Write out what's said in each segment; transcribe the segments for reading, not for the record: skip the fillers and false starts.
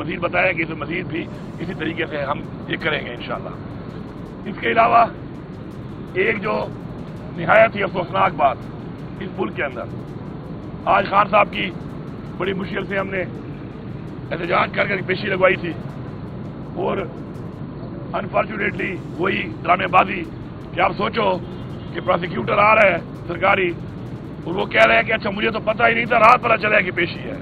مزید بتایا کہ اس میں مزید بھی اسی طریقے سے ہم یہ کریں گے انشاءاللہ۔ اس کے علاوہ ایک جو نہایت ہی افسوسناک بات اس ملک کے اندر، آج خان صاحب کی بڑی مشکل سے ہم نے احتجاج کر کے پیشی لگوائی تھی، اور انفارچونیٹلی وہی ڈرامے بازی کہ آپ سوچو کہ پروسیکیوٹر آ رہا ہے سرکاری اور وہ کہہ رہے ہیں کہ اچھا مجھے تو پتہ ہی نہیں تھا، رات پتہ چلا کہ پیشی ہے۔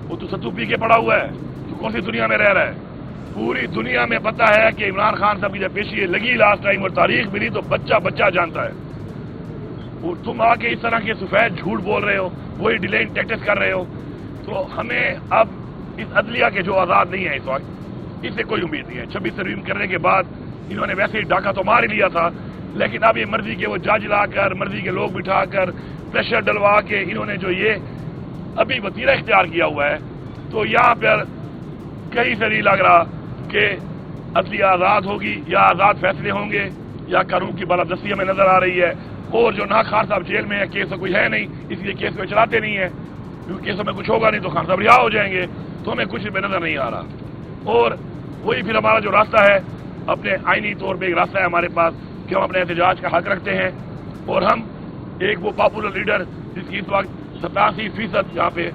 وہ تو ستو پی کے پڑا ہوا ہے، تو کون سی دنیا میں رہ رہا ہے؟ پوری دنیا میں پتہ ہے کہ عمران خان صاحب کی جب پیشی لگی لاسٹ ٹائم اور تاریخ ملی تو بچہ بچہ جانتا ہے، اور تم آ کے اس طرح کے سفید جھوٹ بول رہے ہو، وہی ڈیلینگ ٹیکٹس کر رہے ہو۔ تو ہمیں اب اس عدلیہ کے جو آزاد نہیں ہے اس وقت، اس سے کوئی امید نہیں ہے۔ 26 ترمیم کرنے کے بعد انہوں نے ویسے ہی ڈاکہ تو مار ہی لیا تھا، لیکن اب یہ مرضی کے وہ جج لا کر، مرضی کے لوگ بٹھا کر، پریشر ڈلوا کے انہوں نے جو یہ ابھی وتیرہ اختیار کیا ہوا ہے، تو یہاں پر کہیں سے نہیں لگ رہا کہ عدلیہ آزاد ہوگی یا آزاد فیصلے ہوں گے یا قانون کی بالادستی ہمیں نظر آ رہی ہے۔ اور جو نہ خان صاحب جیل میں ہے، کیس کوئی ہے نہیں، اس لیے کیس کو چلاتے نہیں ہیں، کیونکہ کیسوں میں کچھ ہوگا نہیں تو خان صاحب رہا ہو جائیں گے، تو ہمیں کچھ بھی نظر نہیں آ رہا۔ اور وہی پھر ہمارا جو راستہ ہے، اپنے آئینی طور پہ ایک راستہ ہے ہمارے پاس کہ ہم اپنے احتجاج کا حق رکھتے ہیں، اور ہم ایک وہ پاپولر لیڈر جس کی اس وقت 87% یہاں پہ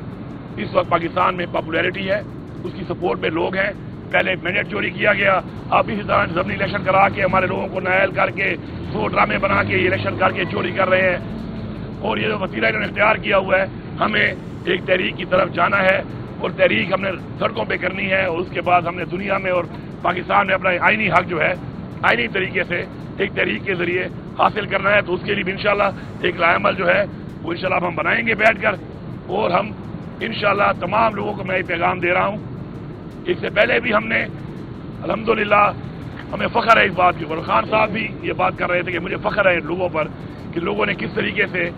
اس وقت پاکستان میں پاپولیرٹی ہے، اس کی سپورٹ میں لوگ ہیں۔ پہلے مینڈیٹ چوری کیا گیا، اب اسی طرح ضمنی الیکشن کرا کے ہمارے لوگوں کو نائل کر کے 100 ڈرامے بنا کے یہ الیکشن کر کے چوری کر رہے ہیں، اور یہ جو وسیلہ انہوں نے اختیار کیا ہوا ہے، ہمیں ایک تحریک کی طرف جانا ہے، اور تحریک ہم نے سڑکوں پہ کرنی ہے، اور اس کے بعد ہم نے دنیا میں اور پاکستان میں اپنا آئینی حق جو ہے آئینی طریقے سے ایک تحریک کے ذریعے حاصل کرنا ہے۔ تو اس کے لیے بھی انشاءاللہ ایک رائے عمل جو ہے وہ انشاءاللہ ہم بنائیں گے بیٹھ کر، اور ہم انشاءاللہ تمام لوگوں کو میں یہ پیغام دے رہا ہوں۔ اس سے پہلے بھی ہم نے الحمدللہ ہمیں فخر ہے اس بات کے اوپر، خان صاحب بھی یہ بات کر رہے تھے کہ مجھے فخر ہے لوگوں پر کہ لوگوں نے کس طریقے سے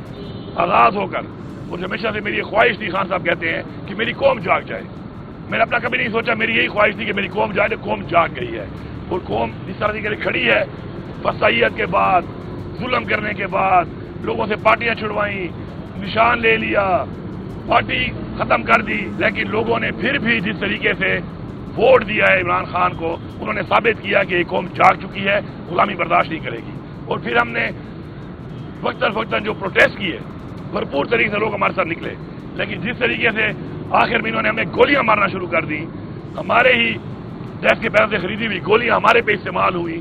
آزاد ہو کر، اور ہمیشہ سے میری یہ خواہش تھی، خان صاحب کہتے ہیں کہ میری قوم جاگ جائے۔ میں نے اپنا کبھی نہیں سوچا، میری یہی خواہش تھی کہ میری قوم جائے، تو قوم جاگ گئی ہے، اور قوم جس طرح سے کھڑی ہے، فسائیت کے بعد، ظلم کرنے کے بعد، لوگوں سے پارٹیاں چھڑوائیں، نشان لے لیا، پارٹی ختم کر دی، لیکن لوگوں نے پھر بھی جس طریقے سے ووٹ دیا ہے عمران خان کو، انہوں نے ثابت کیا کہ یہ قوم جاگ چکی ہے، غلامی برداشت نہیں کرے گی۔ اور پھر ہم نے وقتاً جو پروٹیسٹ کیے، بھرپور طریقے سے لوگ ہمارے ساتھ نکلے، لیکن جس طریقے سے آخر میں انہوں نے ہمیں گولیاں مارنا شروع کر دی، ہمارے ہی ٹیکس کے پیسے سے خریدی ہوئی گولیاں ہمارے پہ استعمال ہوئی،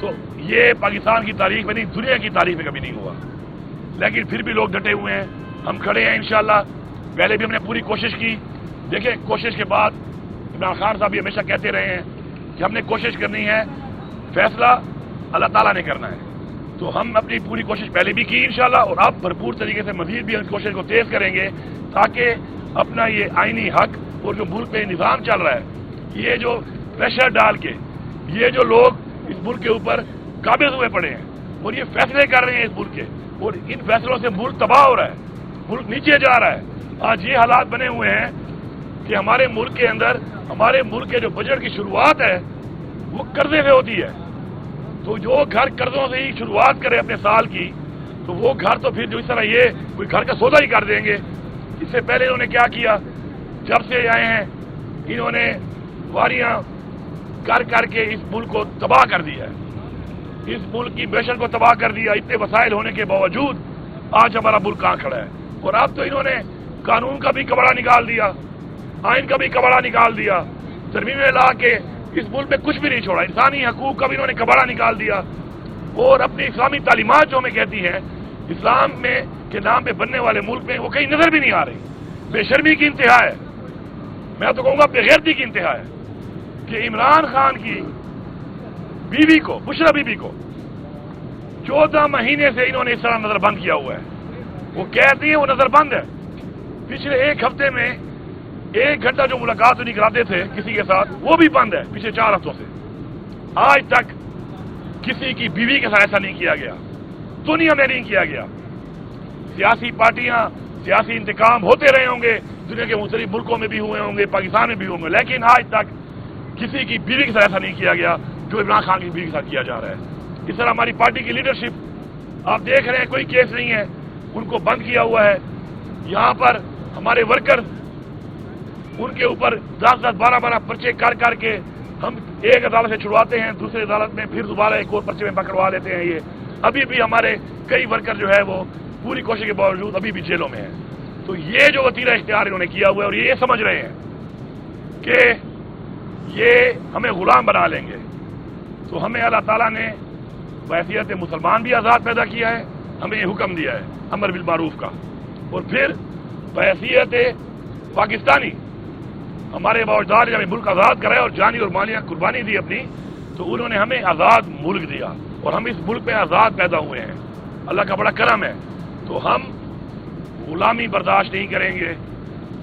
تو یہ پاکستان کی تاریخ میں نہیں، دنیا کی تاریخ میں کبھی نہیں ہوا۔ لیکن پھر بھی لوگ ڈٹے ہوئے ہیں، ہم کھڑے ہیں انشاءاللہ۔ پہلے بھی ہم نے پوری کوشش کی، دیکھیں کوشش کے بعد عمران خان صاحب بھی ہمیشہ کہتے رہے ہیں کہ ہم نے کوشش کرنی ہے، فیصلہ اللہ تعالیٰ نے کرنا ہے۔ تو ہم اپنی پوری کوشش پہلے بھی کی انشاءاللہ، اور اب بھرپور طریقے سے مزید بھی اس کوشش کو تیز کریں گے، تاکہ اپنا یہ آئینی حق اور جو ملک میں نظام چل رہا ہے، یہ جو پریشر ڈال کے یہ جو لوگ اس ملک کے اوپر قابض ہوئے پڑے ہیں اور یہ فیصلے کر رہے ہیں اس ملک کے، اور ان فیصلوں سے ملک تباہ ہو رہا ہے، ملک نیچے جا رہا ہے۔ آج یہ حالات بنے ہوئے ہیں کہ ہمارے ملک کے اندر، ہمارے ملک کے جو بجٹ کی شروعات ہے وہ قرضے سے ہوتی ہے، تو جو گھر قرضوں سے ہی شروعات کرے اپنے سال کی، تو وہ گھر تو پھر جو اس طرح یہ کوئی گھر کا سودا ہی کر دیں گے۔ اس سے پہلے انہوں نے کیا کیا، جب سے آئے ہیں انہوں نے واریاں کر کر کے اس ملک کو تباہ کر دیا ہے، اس ملک کی معیشت کو تباہ کر دیا۔ اتنے وسائل ہونے کے باوجود آج ہمارا ملک کہاں کھڑا ہے، اور اب تو انہوں نے قانون کا بھی کبڑا نکال دیا، آئین کا بھی کبڑا نکال دیا، ترمیمیں لا کے اس ملک میں کچھ بھی نہیں چھوڑا، انسانی حقوق کا بھی انہوں نے کبڑا نکال دیا، اور اپنی اسلامی تعلیمات جو ہمیں کہتی ہیں اسلام میں کے نام پہ بننے والے ملک میں وہ کہیں نظر بھی نہیں آ رہی۔ بے شرمی کی انتہا ہے، میں تو کہوں گا بے غیرتی کی انتہا ہے کہ عمران خان کی بیوی کو، بشرا بیوی کو 14 مہینے سے انہوں نے اس طرح نظر بند کیا ہوا ہے۔ وہ کہتی ہیں وہ نظر بند ہے، پچھلے ایک ہفتے میں 1 گھنٹہ جو ملاقات نہیں کراتے تھے کسی کے ساتھ وہ بھی بند ہے پچھلے 4 ہفتوں سے۔ آج تک کسی کی بیوی کے ساتھ ایسا نہیں کیا گیا، دنیا میں نہیں کیا گیا۔ سیاسی پارٹیاں، سیاسی انتقام ہوتے رہے ہوں گے، دنیا کے مختلف ملکوں میں بھی ہوئے ہوں گے، پاکستان میں بھی ہوں گے، لیکن آج تک کسی کی بیوی کے ساتھ ایسا نہیں کیا گیا جو عمران خان کی بیوی کے ساتھ کیا جا رہا ہے۔ اس طرح ہماری پارٹی کی لیڈرشپ آپ دیکھ رہے ہیں، کوئی کیس نہیں ہے، ان کو بند کیا ہوا ہے۔ یہاں پر ہمارے ورکر ان کے اوپر 10-10, 12-12 پرچے کر کے ہم ایک عدالت سے چھڑواتے ہیں, دوسری عدالت میں پھر دوبارہ ایک اور پرچے میں پکڑوا لیتے ہیں. یہ ابھی بھی ہمارے کئی ورکر جو ہے وہ پوری کوشش کے باوجود ابھی بھی جیلوں میں ہیں. تو یہ جو وتیرہ اختیار انہوں نے کیا ہوا ہے, اور یہ سمجھ رہے ہیں کہ یہ ہمیں غلام بنا لیں گے, تو ہمیں اللہ تعالیٰ نے بحیثیت مسلمان بھی آزاد پیدا کیا ہے, ہمیں یہ حکم دیا ہے امر بالمعروف کا, اور پھر بحیثیت پاکستانی ہمارے باوجود جب ملک آزاد کرایا اور جانی اور مالیاں قربانی دی اپنی, تو انہوں نے ہمیں آزاد ملک دیا اور ہم اس ملک میں آزاد پیدا ہوئے ہیں. اللہ کا بڑا کرم ہے. تو ہم غلامی برداشت نہیں کریں گے.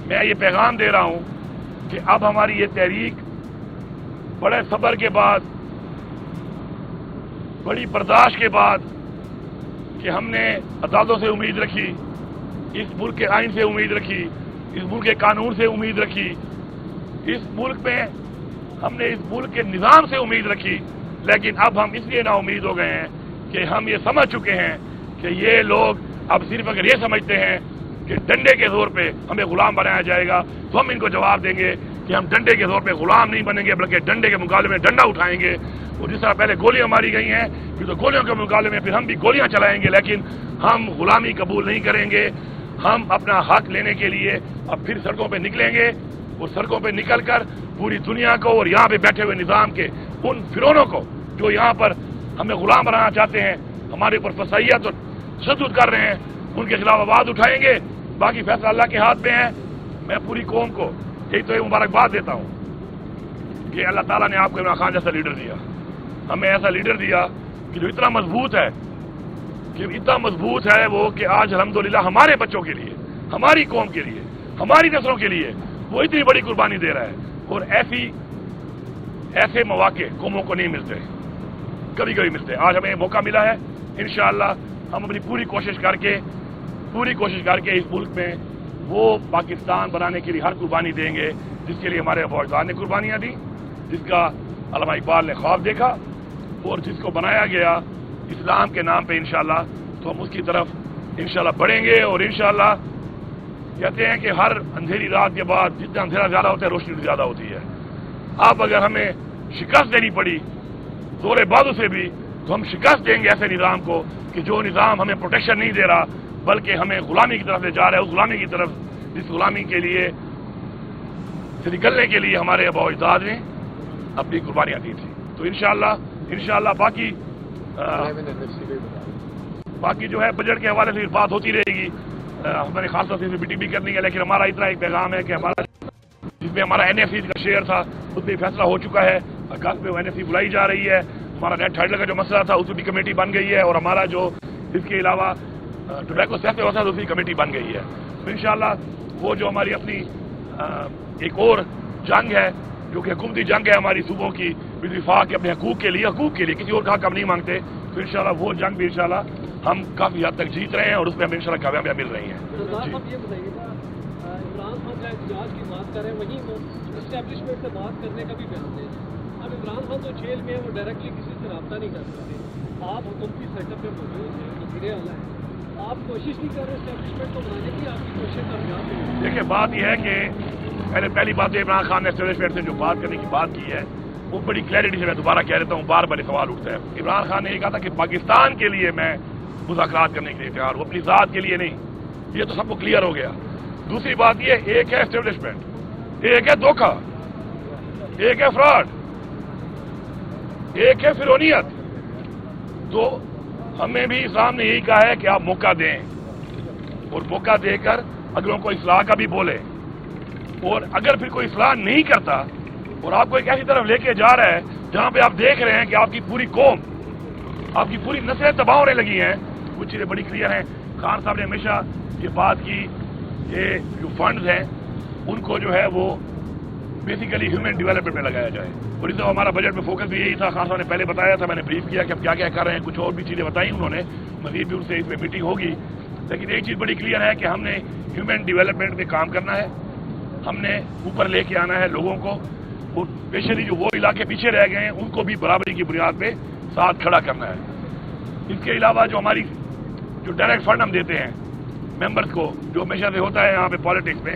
میں یہ پیغام دے رہا ہوں کہ اب ہماری یہ تحریک بڑے صبر کے بعد, بڑی برداشت کے بعد, کہ ہم نے عدالتوں سے امید رکھی, اس ملک کے آئین سے امید رکھی, اس ملک کے قانون سے امید رکھی, اس ملک میں ہم نے اس ملک کے نظام سے امید رکھی, لیکن اب ہم اس لیے نا امید ہو گئے ہیں کہ ہم یہ سمجھ چکے ہیں کہ یہ لوگ اب صرف اگر یہ سمجھتے ہیں کہ ڈنڈے کے زور پہ ہمیں غلام بنایا جائے گا, تو ہم ان کو جواب دیں گے کہ ہم ڈنڈے کے زور پہ غلام نہیں بنیں گے, بلکہ ڈنڈے کے مقابلے میں ڈنڈا اٹھائیں گے. اور جس طرح پہلے گولیاں ماری گئی ہیں, پھر تو گولیوں کے مقابلے میں پھر ہم بھی گولیاں چلائیں گے, لیکن ہم غلامی قبول نہیں کریں گے. ہم اپنا حق لینے کے لیے اب پھر سڑکوں پہ نکلیں گے, اور سڑکوں پہ نکل کر پوری دنیا کو اور یہاں پہ بیٹھے ہوئے نظام کے ان فرعونوں کو جو یہاں پر ہمیں غلام بنانا چاہتے ہیں, ہمارے اوپر فسائیت اور تشدد کر رہے ہیں, ان کے خلاف آواز اٹھائیں گے. باقی فیصلہ اللہ کے ہاتھ میں ہے. میں پوری قوم کو یہی تو مبارکباد دیتا ہوں کہ اللہ تعالیٰ نے آپ کو عمران خان جیسا لیڈر دیا, ہمیں ایسا لیڈر دیا کہ جو اتنا مضبوط ہے, وہ کہ آج الحمدللہ ہمارے بچوں کے لیے, ہماری قوم کے لیے, ہماری نسلوں کے لیے وہ اتنی بڑی قربانی دے رہا ہے. اور ایسے مواقع قوموں کو نہیں ملتے, کبھی کبھی ملتے. آج ہمیں موقع ملا ہے, انشاءاللہ ہم اپنی پوری کوشش کر کے اس ملک میں وہ پاکستان بنانے کے لیے ہر قربانی دیں گے جس کے لیے ہمارے اباء نے قربانیاں دی, جس کا علامہ اقبال نے خواب دیکھا, اور جس کو بنایا گیا اسلام کے نام پہ انشاءاللہ. تو ہم اس کی طرف انشاءاللہ بڑھیں گے. اور انشاءاللہ کہتے ہیں کہ ہر اندھیری رات کے بعد جتنا اندھیرا زیادہ ہوتا ہے روشنی زیادہ ہوتی ہے. اب اگر ہمیں شکست دینی پڑی زور بازو سے بھی, تو ہم شکست دیں گے ایسے نظام کو کہ جو نظام ہمیں پروٹیکشن نہیں دے رہا بلکہ ہمیں غلامی کی طرف لے جا رہا ہے, اس غلامی کی طرف جس غلامی کے لیے سے نکلنے کے لیے ہمارے اباء و اجداد نے اپنی قربانیاں دی تھی. تو انشاءاللہ باقی جو ہے بجٹ کے حوالے سے بات ہوتی رہے گی. ہمارے خاص طور سے میٹنگ بھی کرنی ہے, لیکن ہمارا اتنا ایک پیغام ہے کہ ہمارا جس میں ہمارا NFC کا شیئر تھا اس میں فیصلہ ہو چکا ہے. اگست میں NFC بلائی جا رہی ہے. ہمارا نیٹ ٹائٹل کا جو مسئلہ تھا اس میں بھی کمیٹی بن گئی ہے, اور ہمارا جو اس کے علاوہ ٹوبیکو سیس وسا اس کی کمیٹی بن گئی ہے. تو انشاءاللہ وہ جو ہماری اپنی ایک اور جنگ ہے جو کہ حکومتی جنگ ہے ہماری صوبوں کی وفاق کے اپنے حقوق کے لیے کسی اور کا حق ہم نہیں مانگتے, تو انشاءاللہ وہ جنگ بھی انشاءاللہ ہم کافی حد تک جیت رہے ہیں, اور اس میں ہمیں انشاءاللہ کامیابیاں مل رہی ہیں. یہ بتائیے گا, عمران خان احتجاج کی بات کریں, وہیں وہ اسٹیبلشمنٹ سے بات کرنے کا بھی بیان دیں. اب عمران خان جو جیل میں ہے وہ ڈائریکٹلی کسی سے رابطہ نہیں کر سکتے. آپ حکومتی سیٹ اپ میں موجود ہیں, وزیر اعلیٰ ہیں, آپ کوشش نہیں کر رہے اسٹیبلشمنٹ کو بنانے کی, آپ کی کوشش کامیاب ہے. دیکھیں بات یہ ہے کہ پہلی بات عمران خان نے اسٹیبلشمنٹ سے جو بات کرنے کی بات کی ہے وہ بڑی کلیئرٹی سے میں دوبارہ کہہ دیتا ہوں, بار بار سوال اٹھتا ہے. عمران خان نے یہ کہا تھا کہ پاکستان کے لیے میں مذاکرات کرنے کے لیے تیار ہوں, اپنی ذات کے لیے نہیں. یہ تو سب کو کلیئر ہو گیا. دوسری بات یہ, ایک ہے اسٹیبلشمنٹ, ایک ہے دھوکہ, ایک ہے فراڈ, ایک ہے فرعونیت. تو ہمیں بھی اسلام نے یہی کہا ہے کہ آپ موقع دیں, اور موقع دے کر اگلوں کو اصلاح کا بھی بولے. اور اگر پھر کوئی اصلاح نہیں کرتا اور آپ کو ایک ایسی طرف لے کے جا رہا ہے جہاں پہ آپ دیکھ رہے ہیں کہ آپ کی پوری قوم, آپ کی پوری نسلیں تباہ ہونے لگی ہیں, کچھ چیزیں بڑی کلیئر ہیں. خان صاحب نے ہمیشہ یہ بات کی کہ جو فنڈز ہیں ان کو جو ہے وہ بیسیکلی ہیومن ڈیولپمنٹ میں لگایا جائے, اور اس سے ہمارا بجٹ میں فوکس بھی یہی تھا. خان صاحب نے پہلے بتایا تھا, میں نے بریف کیا کہ اب کیا کیا کر رہے ہیں, کچھ اور بھی چیزیں بتائیں انہوں نے, مزید بھی ان سے اس میں میٹنگ ہوگی. لیکن ایک چیز بڑی کلیئر ہے کہ ہم نے ہیومن ڈیولپمنٹ میں کام کرنا ہے, ہم نے اوپر لے کے آنا ہے لوگوں کو, اور اسپیشلی جو وہ علاقے پیچھے رہ گئے ہیں ان کو بھی برابری کی بنیاد پہ ساتھ کھڑا کرنا ہے. اس کے علاوہ جو ہماری جو ڈائریکٹ فنڈ ہم دیتے ہیں ممبرز کو, جو ہمیشہ سے ہوتا ہے یہاں پہ پالیٹکس میں,